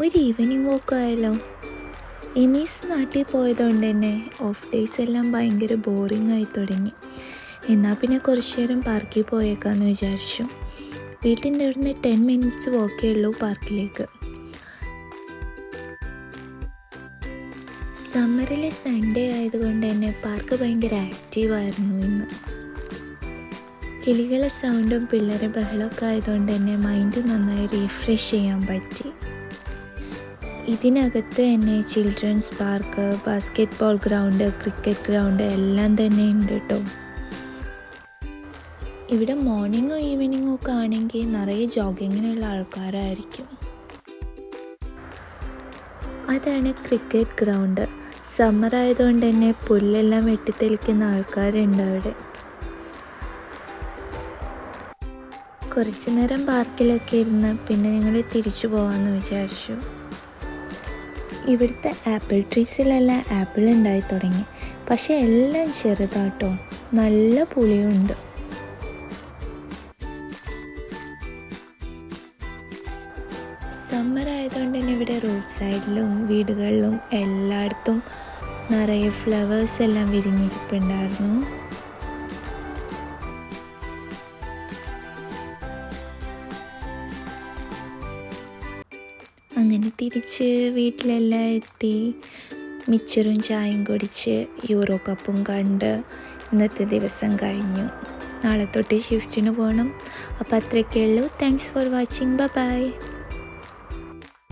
ഒരു evening walk ആയാലോ? എമീസ് നാട്ടിൽ പോയതുകൊണ്ട് തന്നെ ഓഫ് ഡേയ്സ് എല്ലാം ഭയങ്കര ബോറിംഗ് ആയി തുടങ്ങി. എന്നാൽ പിന്നെ കുറച്ച് നേരം പാർക്കിൽ പോയേക്കാമെന്ന് വിചാരിച്ചു. വീട്ടിൻ്റെ അവിടുന്ന് 10 മിനിറ്റ്സ് വോക്കേ ഉള്ളൂ പാർക്കിലേക്ക്. സമ്മറിലെ സൺഡേ ആയതുകൊണ്ട് തന്നെ പാർക്ക് ഭയങ്കര ആക്റ്റീവായിരുന്നു ഇന്ന്. കിളികളെ സൗണ്ടും പിള്ളേരെ ബഹളമൊക്കെ ആയതുകൊണ്ട് തന്നെ മൈൻഡ് നന്നായി റീഫ്രഷ് ചെയ്യാൻ പറ്റി. ഇതിനകത്ത് തന്നെ children's park, basket ball ground, cricket ground എല്ലാം തന്നെ ഉണ്ട് കേട്ടോ. ഇവിടെ മോർണിംഗോ ഈവനിങ്ങോ ഒക്കെ ആണെങ്കിൽ നിറയെ ജോഗിങ്ങിനുള്ള ആൾക്കാരായിരിക്കും. അതാണ് ക്രിക്കറ്റ് ഗ്രൗണ്ട്. സമ്മർ ആയതുകൊണ്ട് തന്നെ പുല്ലെല്ലാം വെട്ടിത്തെളിക്കുന്ന ആൾക്കാരുണ്ട് അവിടെ. കുറച്ചു നേരം പാർക്കിലൊക്കെ ഇരുന്ന് പിന്നെ ഞങ്ങൾ തിരിച്ചു പോകാമെന്ന് വിചാരിച്ചു. ഇവിടുത്തെ ആപ്പിൾ ട്രീസിലെല്ലാം ആപ്പിൾ ഉണ്ടായി തുടങ്ങി. പക്ഷെ എല്ലാം ചെറുതാട്ടോ, നല്ല പുളിയുണ്ട്. സമ്മർ ആയതുകൊണ്ട് തന്നെ ഇവിടെ റോഡ് സൈഡിലും വീടുകളിലും എല്ലായിടത്തും നിറയെ ഫ്ലവേഴ്സ് എല്ലാം വിരിഞ്ഞിരിപ്പുണ്ടായിരുന്നു. അങ്ങനെ തിരിച്ച് വീട്ടിലെല്ലാം എത്തി മിച്ചറും ചായയും കുടിച്ച് യൂറോ കപ്പും കണ്ട് ഇന്നത്തെ ദിവസം കഴിഞ്ഞു. നാളെ തൊട്ട് ഷിഫ്റ്റിന് പോകണം. അപ്പോൾ അത്രയൊക്കെ ഉള്ളൂ. Thanks for watching. ബൈ.